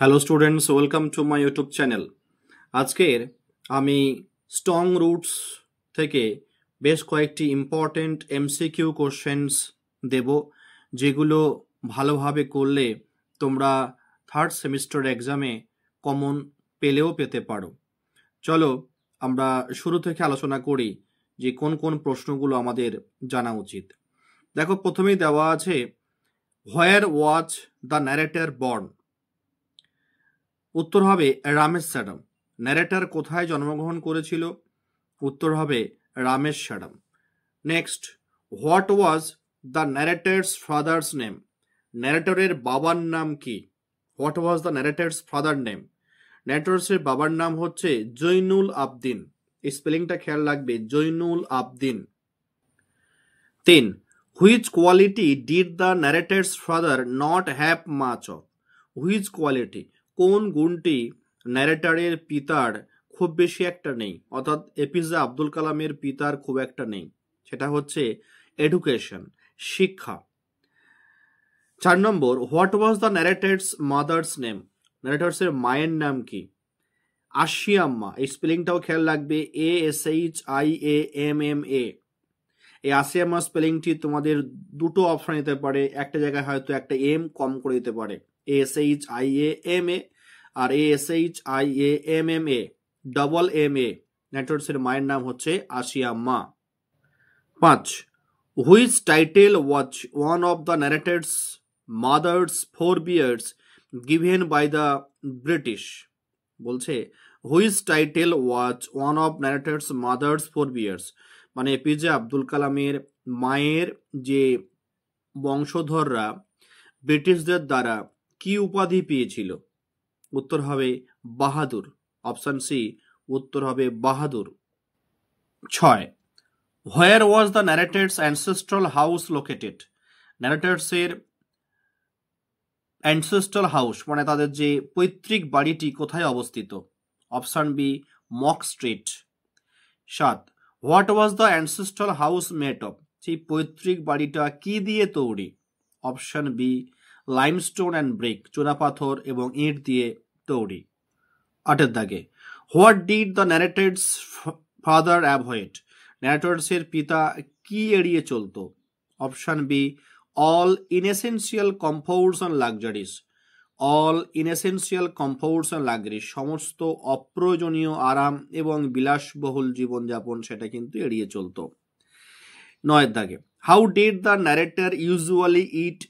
Hello students, welcome to my YouTube channel. আজকের আমি strong roots থেকে বেশ কয়েকটি ইম্পর্টেন্ট এমসিকিউ কোশ্চেন্স দেব, যেগুলো ভালোভাবে করলে তোমরা থার্ড সেমিস্টার এক্সামে কমন পেলেও পেতে পারো। চলো আমরা শুরু থেকে আলোচনা করি যে কোন কোন প্রশ্নগুলো আমাদের জানা উচিত। দেখো, প্রথমেই দেওয়া আছে, where was the narrator born? উত্তর হবে রামেশ্বরম। ন্যারেটর কোথায় জন্মগ্রহণ করেছিল? উত্তর হবে Rameswaram. Next, what was the narrator's father's name? ন্যারেটরের বাবার নাম কি? What was the narrator's father name? ন্যারেটরসের বাবার নাম হচ্ছে জৈনুল আবদিন। এই স্পেলিংটা খেয়াল রাখবে, Zainul Abdeen. 3. Which quality did the narrator's father not have much of? Which quality, কোন গুণটি ন্যারেটরের পিতার খুব বেশি একটা নেই, অর্থাৎ এপিজে আব্দুল কালামের পিতার খুব একটা নেই? সেটা হচ্ছে এডুকেশন, শিক্ষা। 4 নম্বর, what was the narrator's mother's name? ন্যারেটরসের মায়ের নাম কি? আশিয়াম্মা। এই স্পেলিংটাও খেয়াল রাখবে, ASHIAMMA। এই আসিয়াম্মা স্পেলিংটি তোমাদের দুটো অপশন দিতে পারে, একটা জায়গায় হয়তো একটা এম কম করে দিতে পারে, ASHIAMA আর ASHIAMMA, ডবল MA। ন্যারেটরসের মায়ের নাম হচ্ছে Ashiamma. 5. Which title was one of the narrator's mother's forebears given by the British? বলছে, which title was one of narrator's mother's forebears, মানে এপিজে আব্দুল কালামের মায়ের যে বংশধররা ব্রিটিশদের দ্বারা কি উপাধি পেয়েছিল? উত্তর হবে বাহাদুর। অপশন সি, উত্তর হবে Bahadur. 6. What was the narrator's ancestral house located? ন্যারেটরসের অ্যানসেস্ট্রাল হাউস মানে তাদের যে পৈতৃক বাড়িটি কোথায় অবস্থিত? Option B, mosque street. 7. What was the ancestral house made of? সেই পৈতৃক বাড়িটা কি দিয়ে তৈরি? Option B, limestone and brick, চুনাপাথর এবং ইট দিয়ে তৈরি। 8 দাগে, what did the narrator's father avoid? ন্যারেটরসের পিতা কি এড়িয়ে চলতো? Option B, all inessential comforts and luxuries. All inessential comforts and luxuries, সমস্ত অপ্রয়োজনীয় আরাম এবং বিলাসবহুল জীবনযাপন সেটা কিন্তু এড়িয়ে চলতো। 9 দাগে, how did the narrator usually eat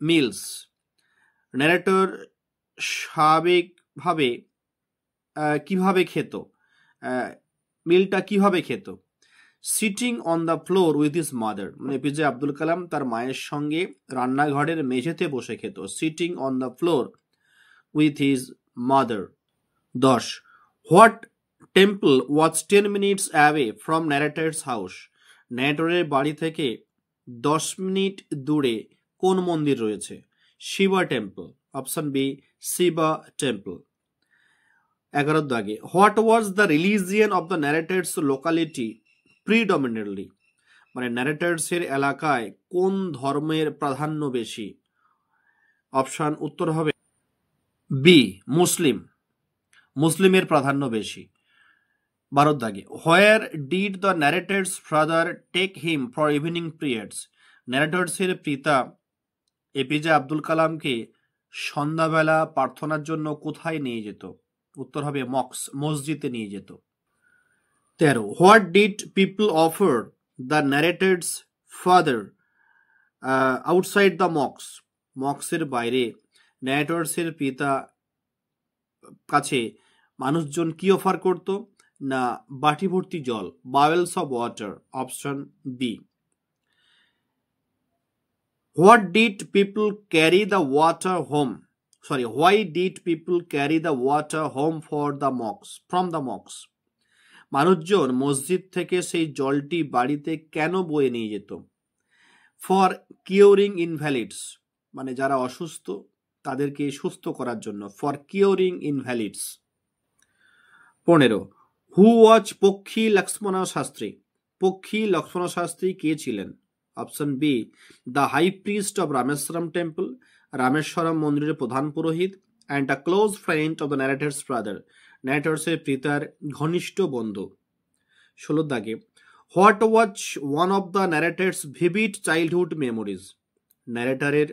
meals? Narrator স্বাভাবিকভাবে কিভাবে খেত? মিলটা কিভাবে খেত? Sitting on the floor with his mother, মানে এপিজে আব্দুল কালাম তার মায়ের সঙ্গে রান্নাঘরের মেঝেতে বসে খেত। Sitting on the floor with his mother. 10. What temple was 10 minutes away from narrator's house? ন্যারেটরের বাড়ি থেকে 10 মিনিট দূরে কোন মন্দির রয়েছে? Shiva temple. Option B, Shiva temple. 11 দাগে, what was the religion of the narrator's locality predominantly? মানে ন্যারেটরসের এলাকায় কোন ধর্মের প্রাধান্য বেশি? অপশন উত্তর হবে বি, মুসলিম। মুসলিমের প্রাধান্য বেশি। 12 দাগে, where did the narrator's father take him for evening prayers? ন্যারেটরসের পিতা এপিজে আব্দুল কালামকে সন্ধ্যাবেলা প্রার্থনার জন্য কোথায় নিয়ে যেত? উত্তর হবে মসজিদে নিয়ে যেত। 13. What did people offer the narrator's father outside the mosques? মক্সের বাইরে ন্যারেটরসের পিতা কাছে মানুষজন কি অফার করত? না, বাটি ভর্তি জল, bowls of water. Option B. What did people carry the water home? Why did people carry the water home from the mosques? মানুষজন মসজিদ থেকে সেই জলটি বাড়িতে কেন বয়ে নিয়ে যেত? ফর কিওরিং ইনভ্যালিডস, মানে যারা অসুস্থ তাদেরকে সুস্থ করার জন্য, ফর কিওরিং ইনভ্যালিডস। 15. হু ওয়াজ পক্ষী লক্ষ্মণ শাস্ত্রী? পক্ষী লক্ষ্মণ শাস্ত্রী কে ছিলেন? Option B, the high priest of Rameswaram temple, Rameswaram মন্দিরের প্রধান পুরোহিত। and a close friend of the narrator's brother. ন্যারেটরসের পিতার ঘনিষ্ঠ বন্ধু। 16 দাগে, what was one of the narrator's vivid childhood memories? ন্যারেটরের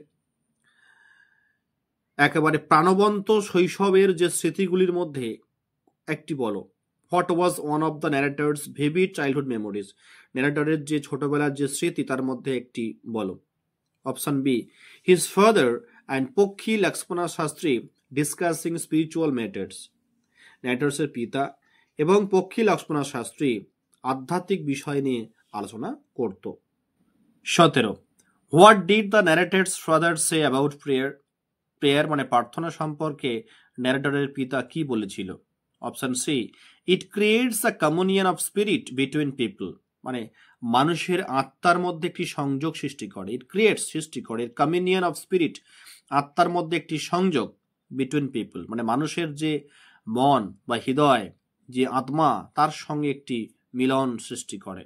একেবারে প্রাণবন্ত শৈশবের যে স্মৃতিগুলির মধ্যে একটি বলো। What was one of the narrator's vivid childhood memories? ন্যারেটরের যে ছোটবেলার যে স্মৃতি তার মধ্যে একটি বলো। Option B, his father and Pakshi Lakshmana Sastry discussing spiritual matters. ন্যারেটরসের পিতা এবং পক্ষী লক্ষ্মণ শাস্ত্রী আধ্যাত্মিক বিষয় নিয়ে আলোচনা করত। 17, what did the narrator's father say about prayer? Prayer মানে প্রার্থনা সম্পর্কে ন্যারেটরের পিতা কি বলেছিল? Option C, it creates a communion of spirit between people, মানে মানুষের আত্মার মধ্যে একটি সংযোগ সৃষ্টি করে। ইট ক্রিয়েটস সৃষ্টি করে, কমিউনিয়ন অফ স্পিরিট আত্মার মধ্যে একটি সংযোগ, বিটুইন পিপল মানে মানুষের যে মন বা হৃদয়, যে আত্মা, তার সঙ্গে একটি মিলন সৃষ্টি করে।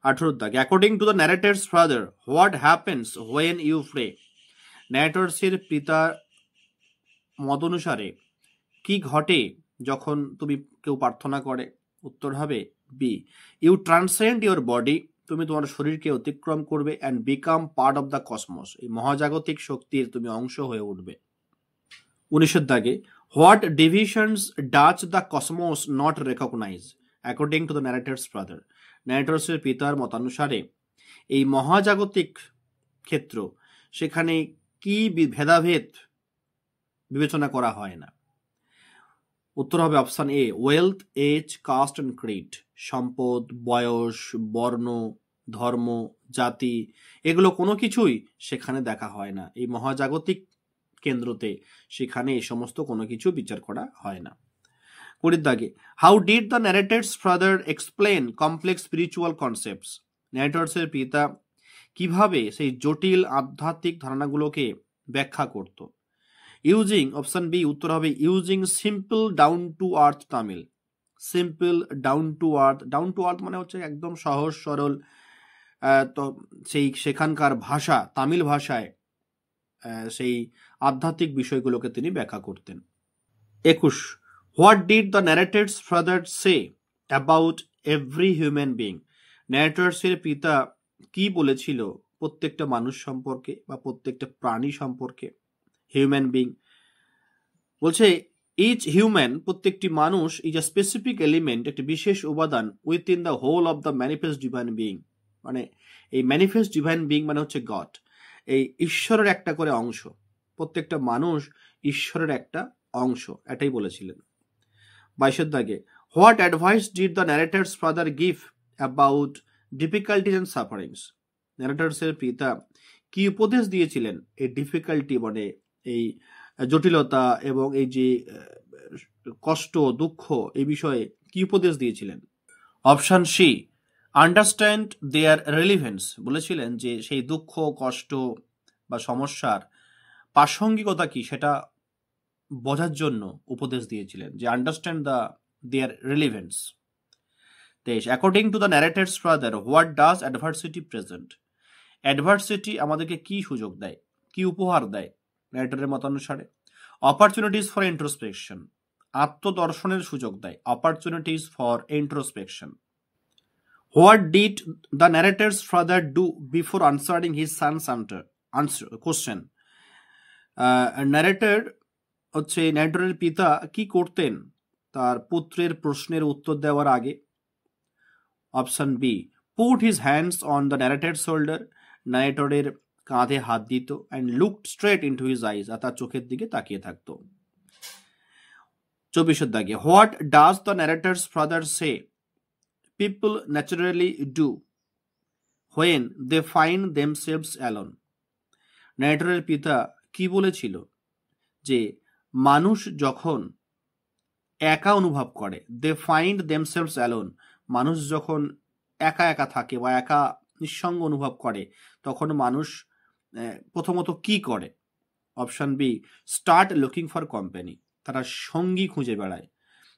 18 দাগ, according to the narrator's father what happens when you pray? ন্যারেটরসের পিতার মত অনুসারে কি ঘটে যখন তুমি কেউ প্রার্থনা করে? উত্তর হবে বি, ইউ ট্রান্সেন্ড ইউর বডি, তুমি তোমার শরীরকে অতিক্রম করবে, and become part of the cosmos, এই মহাজাগতিক শক্তির তুমি অংশ হয়ে উঠবে। 19 দাগে, what divisions does the cosmos not recognise according to the narrator's father? ন্যারেটরসের পিতার মতানুসারে এই মহাজাগতিক ক্ষেত্র, সেখানে কি ভেদাভেদ বিবেচনা করা হয় না? উত্তর হবে option A, wealth, age, caste and creed, সম্পদ, বয়স, বর্ণ, ধর্ম, জাতি, এগুলো কোনো কিছুই সেখানে দেখা হয় না। এই মহাজাগতিক কেন্দ্রতে সেখানে এই সমস্ত কোনো কিছু বিচার করা হয় না। 20 দাগে, how did the narrator's father explain complex spiritual concepts? ন্যারেটরসের পিতা কিভাবে সেই জটিল আধ্যাত্মিক ধারণাগুলোকে ব্যাখ্যা করত? ইউজিং, অপশন বি, উত্তর হবে using simple down to earth Tamil. Simple down to earth, down to earth মানে হচ্ছে একদম সহজ সরল, তো সেই সেখানকার ভাষা, তামিল ভাষায় সেই আধ্যাত্মিক বিষয়গুলোকে তিনি ব্যাখ্যা করতেন। 21, what did the narrator's father say about every human being? ন্যারেটরসের পিতা কি বলেছিল প্রত্যেকটা মানুষ সম্পর্কে বা প্রত্যেকটা প্রাণী সম্পর্কে? হিউম্যান বিং বলছে ইচ হিউম্যান, প্রত্যেকটি মানুষ, ইজ আ স্পেসিফিক এলিমেন্ট, একটি বিশেষ উপাদান within the whole of the manifest divine being, মানে এই ম্যানিফেস্ট ডিভাইন বিং মানে হচ্ছে গড, এই ঈশ্বরের একটা করে অংশ। প্রত্যেকটা মানুষ ঈশ্বরের একটা অংশ, এটাই বলেছিলেন। 22 দাগে, what advice did the narrator's father give about difficulties and sufferings? ন্যারেটরসের পিতা কি উপদেশ দিয়েছিলেন এই ডিফিকাল্টি মানে এই জটিলতা এবং এই যে কষ্ট, দুঃখ, এই বিষয়ে কি উপদেশ দিয়েছিলেন? Option C, understand their relevance, বলেছিলেন যে সেই দুঃখ, কষ্ট বা সমস্যার প্রাসঙ্গিকতা কি সেটা বোঝার জন্য উপদেশ দিয়েছিলেন, যে understand their relevance. 23, according to the narrator's father what does adversity present? Adversity আমাদেরকে কি সুযোগ দেয়, কি উপহার দেয় ন্যারেটরের মতানুসারে? অপরচুনিটিস ফর ইন্ট্রোস্পেকশন, আত্মদর্শনের সুযোগ দেয়, opportunities for introspection. What did the narrator's father do before answering his son's question? ন্যারেটরের পিতা কি করতেন তার পুত্রের প্রশ্নের উত্তর দেওয়ার আগে? Option B, put his hands on the narrator's shoulder, ন্যারেটরের কাঁধে হাত দিত, and looked straight into his eyes, আর তার চোখের দিকে তাকিয়ে থাকতো। 24 দাগে, what does the narrator's father say people naturally do when they find themselves alone? ন্যারেটরের পিতা কি বলেছিল যে মানুষ যখন একা অনুভব করে, দে ফাইন্ড দেমসেলভস অ্যালোন, মানুষ যখন একা একা থাকে বা একা নিঃসঙ্গ অনুভব করে, তখন মানুষ প্রথমত কি করে? Option B, start looking for company, তারা সঙ্গী খুঁজে বেড়ায়।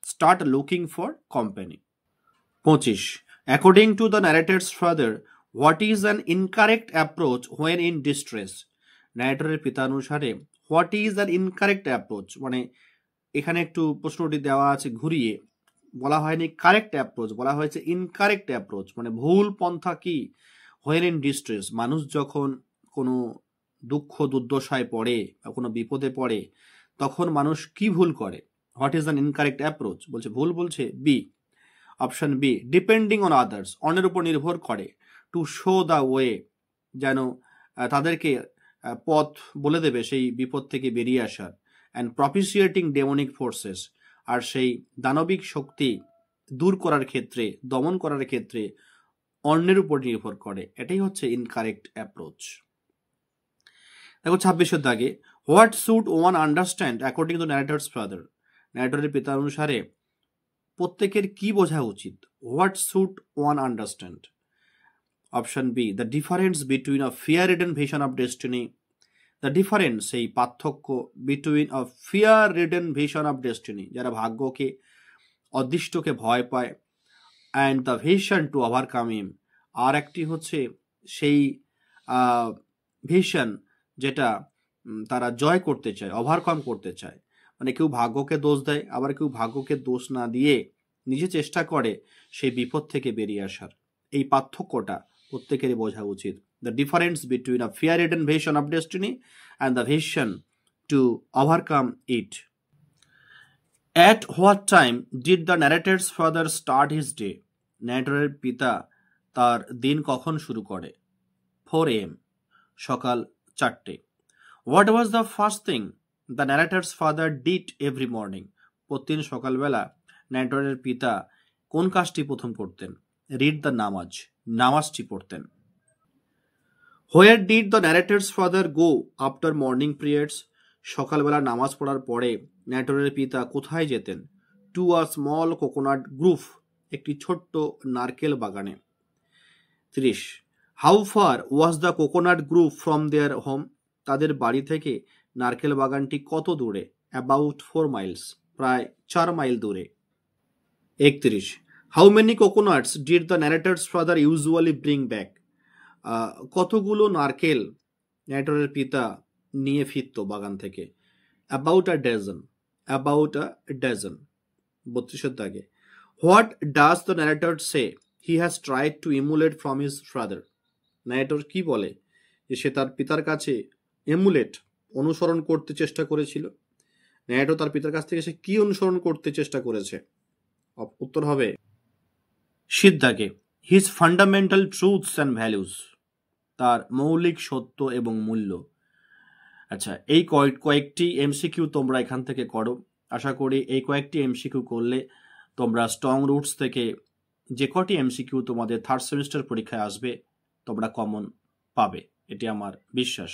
Start looking for company. 25, according to the narrator's father what is an incorrect approach when in distress? ন্যারেটরের পিতানুসারে what is the incorrect approach, মানে এখানে একটু প্রশ্নটি দেওয়া আছে ঘুরিয়ে, বলা হয়নি কারেক্ট অ্যাপ্রোচ, বলা হয়েছে ইনকারেক্ট অ্যাপ্রোচ, মানে ভুল পন্থা কি। হোয়েন ইন ডিস্ট্রেস, মানুষ যখন কোনো দুঃখ দুর্দশায় পড়ে বা কোনো বিপদে পড়ে তখন মানুষ কি ভুল করে। What is the incorrect approach, বলছে ভুল, বলছে B, option B, depending on others, অন্যের উপর নির্ভর করে, টু শো দ্য ওয়ে, যেন তাদেরকে পথ বলে দেবে সেই বিপদ থেকে বেরিয়ে আসার, অ্যান্ড প্রপিসিয়েটিং ডেমনিক ফোর্সেস, আর সেই দানবিক শক্তি দূর করার ক্ষেত্রে, দমন করার ক্ষেত্রে অন্যের উপর নির্ভর করে। এটাই হচ্ছে ইনকারেক্ট অ্যাপ্রোচ। দেখো 26 দাগে, what should one understand according to narrator's father, ন্যারেটরের পিতা অনুসারে প্রত্যেকের কি বোঝা উচিত। What should one understand, option B, the difference between a fear ridden vision of destiny, the difference, সেই পার্থক্য, between a fear ridden vision of destiny, যারা ভাগ্যকে, অদৃষ্টকে ভয় পায়, and the vision to overcome him, আর একটি হচ্ছে সেই ভিশন যেটা তারা জয় করতে চায়, ওভারকাম করতে চায়। মানে কেউ ভাগ্যকে দোষ দেয়, আবার কেউ ভাগ্যকে দোষ না দিয়ে নিজে চেষ্টা করে সেই বিপদ থেকে বেরিয়ে আসার। এই পার্থক্যটা প্রত্যেকেরই বোঝা উচিত। The difference between a fear ridden vision of destiny and the vision to overcome it. At what time did the narrator's father start his day? ন্যারেটরের পিতা তার দিন কখন শুরু করে? 4 AM, সকাল 4টে। What was the first thing the narrator's father did every morning? প্রতিদিন সকালবেলা ন্যারেটরের পিতা কোন কাজটি প্রথম করতেন? রিড দ্য নামাজ, নামাজটি পড়তেন। Where did the narrator's father go after morning prayers? সকালবেলা নামাজ পড়ার পরে ন্যারেটরের পিতা কোথায় যেতেন? টু আ স্মল কোকোনাট গ্রুভ, একটি ছোট্ট নারকেল বাগানে। 30, how far was the coconut গ্রুভ from their home? তাদের বাড়ি থেকে নারকেল বাগানটি কত দূরে? অ্যাবাউট 4 miles, প্রায় 4 মাইল দূরে। 31, how many coconuts did the narrator's father usually bring back? কতগুলো নারকেল ন্যারেটরের পিতা নিয়ে ফিরত বাগান থেকে? About a dozen, about a dozen. 32 দাগে, what does the narrator say he has tried to emulate from his father? Narrator কি বলে যে সে তার পিতার কাছে এমুলেট, অনুসরণ করতে চেষ্টা করেছিল? ন্যারেটর তার পিতার কাছ থেকে সে কি অনুসরণ করতে চেষ্টা করেছে? উত্তর হবে সিদ্ধাকে, his fundamental truths and values, তার মৌলিক সত্য এবং মূল্য। আচ্ছা, এই কয়েকটি এমসিকিউ তোমরা এখান থেকে করো। আশা করি এই কয়েকটি এমসিকিউ করলে তোমরা স্ট্রং রুটস থেকে যে কটি এমসিকিউ তোমাদের থার্ড সেমিস্টার পরীক্ষায় আসবে তোমরা কমন পাবে, এটি আমার বিশ্বাস।